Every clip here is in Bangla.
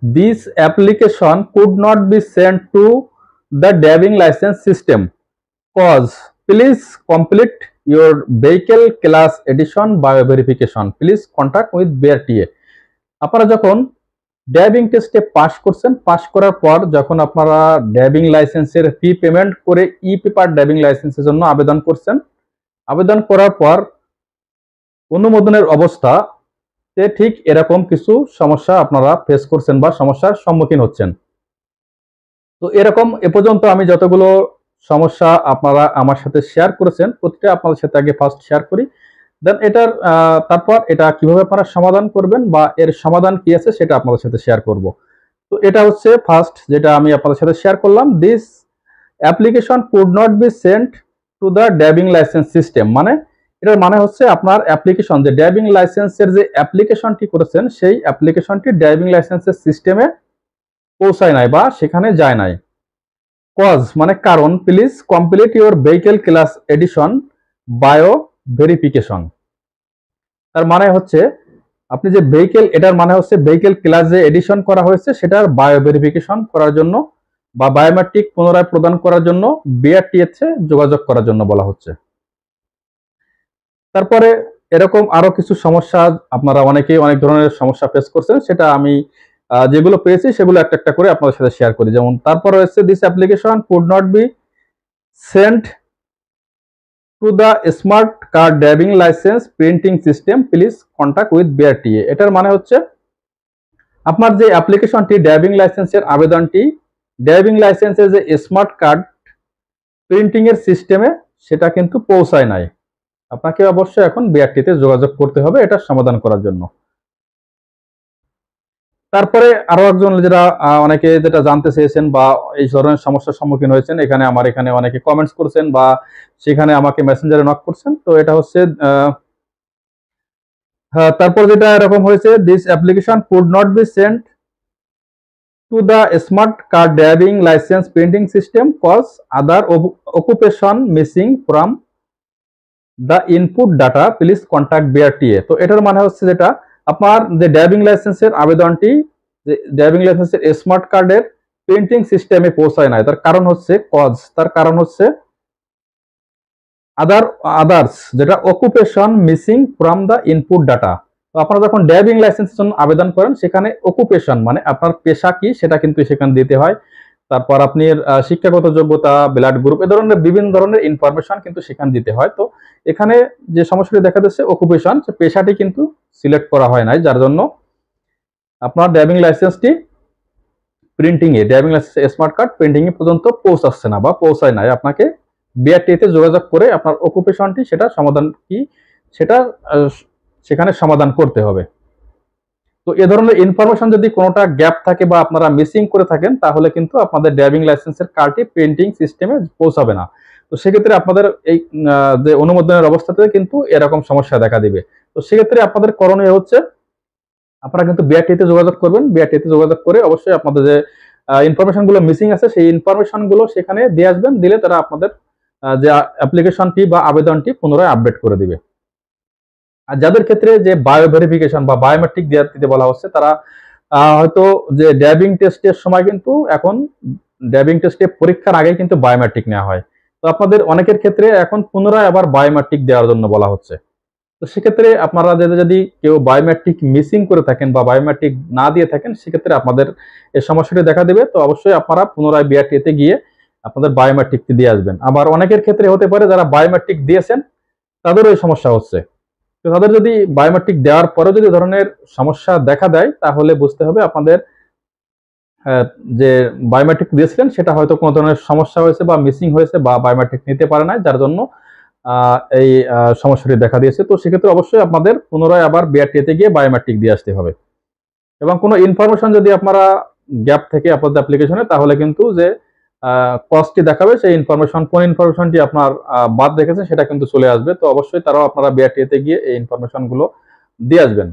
this application could not be sent to the driving license system cause please complete your vehicle class edition bio verification please contact with BRTA। আপনারা যখন ড্রাইভিং টেস্টে পাস করছেন, পাস করার পর যখন আপনারা ড্রাইভিং লাইসেন্সের ফি পেমেন্ট করে ই পেপার ড্রাইভিং লাইসেন্সের জন্য আবেদন করছেন, আবেদন করার পর অনুমোদনের অবস্থা ঠিক এরকম কিছু সমস্যা আপনারা ফেস করছেন বা সমস্যার সম্মুখীন হচ্ছেন। তো এরকম এ পর্যন্ত আমি যতগুলো সমস্যা আপনারা আমার সাথে শেয়ার করেছেন প্রতিটা আপনাদের সাথে আগে ফার্স্ট শেয়ার করি, দেন এটার তারপর এটা কিভাবে আপনারা সমাধান করবেন বা এর সমাধান কি আছে সেটা আপনাদের সাথে শেয়ার করব। তো এটা হচ্ছে ফার্স্ট যেটা আমি আপনাদের সাথে শেয়ার করলাম, this application could not be sent to the driving licence system. মানে এটার মানে হচ্ছে আপনার অ্যাপ্লিকেশন যে ড্রাইভিং লাইসেন্সের যে অ্যাপ্লিকেশনটি করেছেন সেই অ্যাপ্লিকেশনটি ড্রাইভিং লাইসেন্সের সিস্টেমে পৌঁছায় নাই বা সেখানে যায় নাই। কজ মানে কারণ, please complete your vehicle class addition bio verification. তার মানে হচ্ছে আপনি যে ভেহিকেল, এটার মানে হচ্ছে ভেহিকেল ক্লাস যে এডিশন করা হয়েছে সেটার বায়ো ভেরিফিকেশন করার জন্য বা বায়োমেট্রিক পুনরায় প্রদান করার জন্য বিআরটিএতে যোগাযোগ করার জন্য বলা হচ্ছে। তারপরে এরকম আরো কিছু সমস্যা আপনারা অনেকেই অনেক ধরনের সমস্যা ফেস করছেন, সেটা আমি যেগুলো পেয়েছি সেগুলো একটা একটা করে আপনাদের সাথে শেয়ার করি। যেমন তারপর হচ্ছে this application could not be sent to the smart card driving license printing system please contact with BRTA. এটার মানে হচ্ছে আপনার যে অ্যাপ্লিকেশনটি ড্রাইভিং লাইসেন্সের আবেদনটি ড্রাইভিং লাইসেন্সের যে স্মার্ট কার্ড প্রিন্টিং এর সিস্টেমে সেটা কিন্তু পৌঁছায় নাই। আপনাকে অবশ্যই এখন বিআরটিতে যোগাযোগ করতে হবে এটা সমাধান করার জন্য। তারপরে আরো একজন যারা অনেকে যেটা জানতে চেয়েছেন বা এই ধরনের সমস্যার সম্মুখীন হয়েছেন, এখানে আমার এখানে অনেকে কমেন্টস করছেন বা সেখানে আমাকে মেসেঞ্জারে নক করছেন। তো এটা হচ্ছে তারপর যেটা এরকম হয়েছে, this application could not be sent to the smart card driving license printing system cause other occupation missing from the input data please contact BRTA. তো এটার মানে হচ্ছে যেটা আপনার যে ড্রাইভিং লাইসেন্সের আবেদনটি যে ড্রাইভিং লাইসেন্সের স্মার্ট কার্ডের প্রিন্টিং সিস্টেমে পৌঁছায় নাই, তার কারণ হচ্ছে কজ, তার কারণ হচ্ছে আদার্স যেটা occupation missing from the input data. তো আপনারা যখন ড্রাইভিং লাইসেন্সের জন্য আবেদন করেন সেখানে অকুপেশন মানে আপনার পেশা কি সেটা কিন্তু সেখানে দিতে হয়। তারপর আপনি শিক্ষাগত যোগ্যতা, ব্লাড গ্রুপ, এ ধরনের বিভিন্ন ধরনের ইনফরমেশন কিন্তু সেখানে দিতে হয়। তো এখানে যে সমস্যাটি দেখা যাচ্ছে অকুপেশন, সে পেশাটি কিন্তু সিলেক্ট করা হয় নাই, যার জন্য আপনার ড্রাইভিং লাইসেন্সটি প্রিন্টিং এ driving licence smart card printing এ পর্যন্ত পৌঁছাচ্ছে না বা পৌঁছায় নাই। আপনাকে বিআরটিতে যোগাযোগ করে আপনার অকুপেশনটি সেটা সমাধান কি সেটা সেখানে সমাধান করতে হবে। তো এ ধরনের ইনফরমেশন যদি কোনোটা গ্যাপ থাকে বা আপনারা মিসিং করে থাকেন তাহলে কিন্তু আপনাদের ড্রাইভিং লাইসেন্সের কার্ডটি প্রিন্টিং সিস্টেমে পৌঁছাবে না। তো সেক্ষেত্রে আপনাদের এই যে অনুমোদনের অবস্থাতে কিন্তু এরকম সমস্যা দেখা দিবে। তো সেক্ষেত্রে আপনাদের করণীয় হচ্ছে আপনারা কিন্তু বিআরটিতে যোগাযোগ করবেন। বিআরটিতে যোগাযোগ করে অবশ্যই আপনাদের যে ইনফরমেশন গুলো মিসিং আছে সেই ইনফরমেশন গুলো সেখানে দিয়ে আসবেন, দিলে তারা আপনাদের যে অ্যাপ্লিকেশনটি বা আবেদনটি পুনরায় আপডেট করে দিবে। আর যাদের ক্ষেত্রে যে বায়ো ভেরিফিকেশন বা বায়োমেট্রিক দিতে বলা হচ্ছে তারা হয়তো যে ড্রাইভিং টেস্টের সময় কিন্তু এখন ড্রাইভিং টেস্টে পরীক্ষার আগে কিন্তু বায়োমেট্রিক নেওয়া হয়। তো আপনাদের অনেকের ক্ষেত্রে এখন পুনরায় আবার বায়োমেট্রিক দেওয়ার জন্য বলা হচ্ছে। তো সেক্ষেত্রে আপনারা যদি কেউ বায়োমেট্রিক মিসিং করে থাকেন বা বায়োমেট্রিক না দিয়ে থাকেন সেক্ষেত্রে আপনাদের এই সমস্যাটি দেখা দেবে। তো অবশ্যই আপনারা পুনরায় বিআরটিতে গিয়ে আপনাদের বায়োমেট্রিকটি দিয়ে আসবেন। আবার অনেকের ক্ষেত্রে হতে পারে যারা বায়োমেট্রিক দিয়েছেন তাদেরও এই সমস্যা হচ্ছে। তো তাদের যদি বায়োমেট্রিক দেওয়ার পরে যদি ধরনের সমস্যা দেখা দেয় তাহলে বুঝতে হবে আপনাদের যে বায়োমেট্রিক দিয়েছিলেন সেটা হয়তো কোনো ধরনের সমস্যা হয়েছে বা মিসিং হয়েছে বা বায়োমেট্রিক নিতে পারে না, যার জন্য এই সমস্যাটি দেখা দিয়েছে। তো সেক্ষেত্রে অবশ্যই আপনাদের পুনরায় আবার বিআরটিএতে গিয়ে বায়োমেট্রিক দিয়ে আসতে হবে। এবং কোনো ইনফরমেশন যদি আপনারা গ্যাপ থেকে আপনাদের অ্যাপ্লিকেশনে তাহলে কিন্তু যে কস্টটি দেখাবে সেই ইনফরমেশন কোন ইনফরমেশনটি আপনার বাদ রেখেছে সেটা কিন্তু চলে আসবে। তো অবশ্যই তারাও আপনারা বিআরটিএতে গিয়ে এই ইনফরমেশন গুলো দিয়ে আসবেন।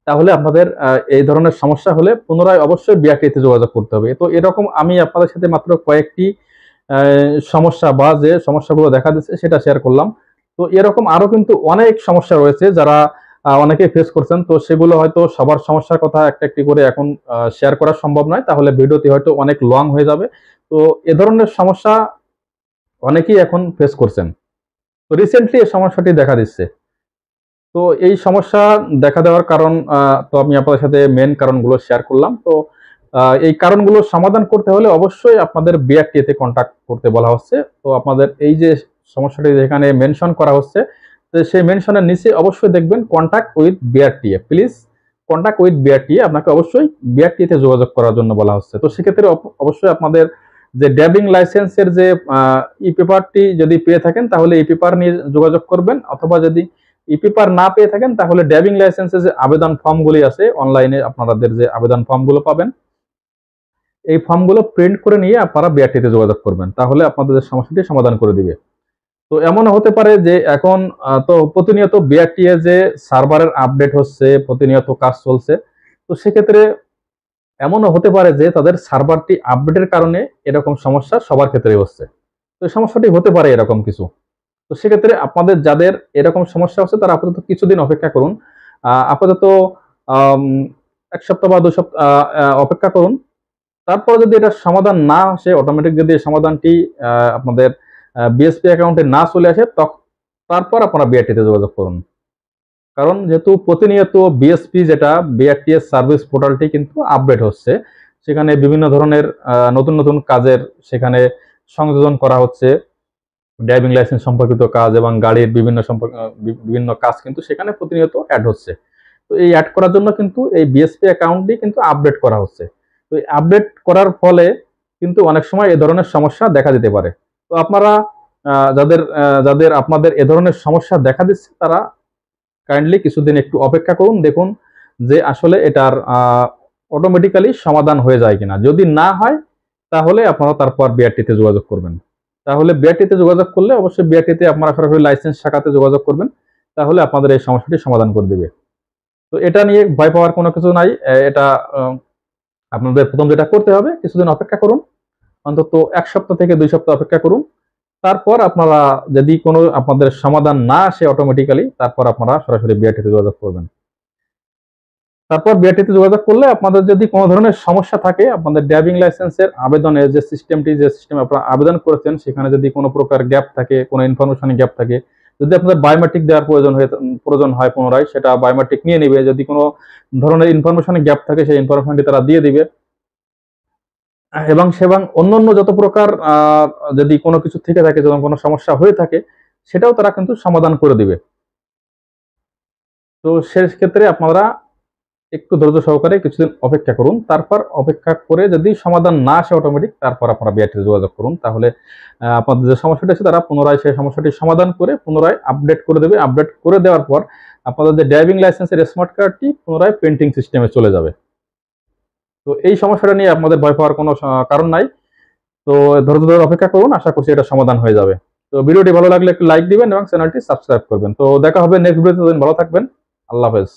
তাহলে আপনাদের এই ধরনের সমস্যা হলে পুনরায় অবশ্যই বিআরটিএতে যোগাযোগ করতে হবে। তো এরকম আমি আপনাদের সাথে মাত্র কয়েকটি সমস্যা বা যে সমস্যাগুলো দেখা দিচ্ছে সেটা শেয়ার করলাম। তো এরকম আরো কিন্তু অনেক সমস্যা রয়েছে যারা অনেকেই ফেস করছেন। তো সেগুলো হয়তো সবার সমস্যার কথা একটা একটি করে এখন শেয়ার করা সম্ভব নয়, তাহলে ভিডিওটি হয়তো অনেক লং হয়ে যাবে। তো এ ধরনের সমস্যা অনেকেই এখন ফেস করছেন। তো রিসেন্টলি এই সমস্যাটি দেখা দিচ্ছে। তো এই সমস্যা দেখা দেওয়ার কারণ, তো আমি আপনাদের সাথে মেন কারণগুলো শেয়ার করলাম। তো এই কারণগুলো সমাধান করতে হলে অবশ্যই আপনাদের বিআরটিএ তে কন্টাক্ট করতে বলা হচ্ছে। তো আপনাদের এই যে সমস্যাটি যেখানে মেনশন করা হচ্ছে, তো সেই মেনশনের নিচে অবশ্যই দেখবেন contact with BRTA. Please contact with BRTA, আপনাকে অবশ্যই বিআরটিএ তে যোগাযোগ করার জন্য বলা হচ্ছে। তো সেক্ষেত্রে অবশ্যই আপনাদের যে ড্রাইভিং লাইসেন্সের যে ই পেপারটি যদি পেয়ে থাকেন, তাহলে এই পেপার নিয়ে যোগাযোগ করবেন, অথবা যদি ই পেপার না পেয়ে থাকেন, তাহলে ড্রাইভিং লাইসেন্সের যে আবেদন ফর্মগুলি আছে অনলাইনে, আপনাদের যে আবেদন ফর্মগুলো পাবেন, এই ফর্মগুলো প্রিন্ট করে নিয়ে আপনারা বিআরটিতে যোগাযোগ করবেন, তাহলে আপনাদের সমস্যাটি সমাধান করে দিবে। তো এমনও হতে পারে যে এখন তো প্রতিনিয়ত বিআরটিএ যে সার্ভারের আপডেট হচ্ছে, প্রতিনিয়ত কাজ চলছে। তো সেক্ষেত্রে এমনও হতে পারে যে তাদের সার্ভারটি আপডেটের কারণে এরকম সমস্যা সবার ক্ষেত্রেই হচ্ছে। তো এই সমস্যাটি হতে পারে এরকম কিছু। তো সেক্ষেত্রে আপনাদের যাদের এরকম সমস্যা হচ্ছে, তারা আপাতত কিছুদিন অপেক্ষা করুন। আপাতত ১ সপ্তাহ বা ২ সপ্তাহ অপেক্ষা করুন। তারপর যদি এটা সমাধান না আসে, অটোমেটিক যদি এই সমাধানটি আপনাদের বিএসপি অ্যাকাউন্টে না চলে আসে, তারপর আপনারা বিআরটিতে যোগাযোগ করুন। কারণ যেহেতু প্রতিনিয়ত বিএসপি যেটা বিআরটিএস সার্ভিস পোর্টালটি কিন্তু আপডেট হচ্ছে, সেখানে বিভিন্ন ধরনের নতুন নতুন কাজের সেখানে সংযোজন করা হচ্ছে। ড্রাইভিং লাইসেন্স সম্পর্কিত কাজ এবং গাড়ির বিভিন্ন কাজ কিন্তু সেখানে প্রতিনিয়ত অ্যাড হচ্ছে। তো এই অ্যাড করার জন্য কিন্তু এই বিএসপি অ্যাকাউন্টটি কিন্তু আপডেট করা হচ্ছে। তো এই আপডেট করার ফলে কিন্তু অনেক সময় এ ধরনের সমস্যা দেখা দিতে পারে। তো আপনারা যাদের আপনাদের এ ধরনের সমস্যা দেখা দিচ্ছে, তারা কাইন্ডলি কিছুদিন একটু অপেক্ষা করুন, দেখুন যে আসলে এটার অটোমেটিক্যালি সমাধান হয়ে যায় কিনা। যদি না হয়, তাহলে আপনারা তারপর বিআরটিতে যোগাযোগ করবেন। তাহলে বিআরটিতে যোগাযোগ করলে অবশ্যই বিআরটিতে আপনারা সরাসরি লাইসেন্স শাখাতে যোগাযোগ করবেন, তাহলে আপনাদের এই সমস্যাটি সমাধান করে দিবে। তো এটা নিয়ে ভয় পাওয়ার কোনো কিছু নাই। এটা আপনাদের প্রথম যেটা করতে হবে, কিছুদিন অপেক্ষা করুন, অন্তত ১ সপ্তাহ থেকে ২ সপ্তাহ অপেক্ষা করুন। তারপর আপনারা যদি কোনো আপনাদের সমাধান না আসে অটোমেটিক্যালি, তারপর আপনারা সরাসরি বিআরটিতে যোগাযোগ করবেন। তারপর বিআরটিতে যোগাযোগ করলে আপনাদের যদি কোনো ধরনের সমস্যা থাকে, আপনাদের ড্রাইভিং লাইসেন্সের আবেদনের যে সিস্টেমে আপনারা আবেদন করেছেন, সেখানে যদি কোনো প্রকার গ্যাপ থাকে, কোনো ইনফরমেশনে গ্যাপ থাকে, যদি আপনাদের বায়োমেট্রিক দেওয়ার প্রয়োজন হয় পুনরায়, সেটা বায়োমেট্রিক নিয়ে নিবে। যদি কোনো ধরনের ইনফরমেশনে গ্যাপ থাকে, সেই ইনফরমেশনটি তারা দিয়ে দিবে। এবং অন্যান্য যত প্রকার যদি কোনো কিছু থেকে থাকে, যখন কোনো সমস্যা হয়ে থাকে, সেটাও তারা কিন্তু সমাধান করে দিবে। তো সেক্ষেত্রে আপনারা একটু ধৈর্য সহকারে কিছুদিন অপেক্ষা করুন। তারপর অপেক্ষা করে যদি সমাধান না আসে অটোমেটিক, তারপর আপনারা বিআরটিতে যোগাযোগ করুন। তাহলে আপনাদের যে সমস্যাটি আছে, তারা পুনরায় সেই সমস্যাটি সমাধান করে পুনরায় আপডেট করে দেবে। আপডেট করে দেওয়ার পর আপনাদের যে ড্রাইভিং লাইসেন্সের স্মার্ট কার্ডটি পুনরায় প্রিন্টিং সিস্টেমে চলে যাবে। তো এই সমস্যাটা নিয়ে আপনাদের ভয় পাওয়ার কোনো কারণ নাই। তো ধৈর্য ধরে অপেক্ষা করুন, আশা করছি এটা সমাধান হয়ে যাবে। তো ভিডিওটি ভালো লাগলে একটু লাইক দিবেন এবং চ্যানেলটি সাবস্ক্রাইব করবেন। তো দেখা হবে নেক্সট ভিডিওতে। ভালো থাকবেন। আল্লাহ হাফেজ।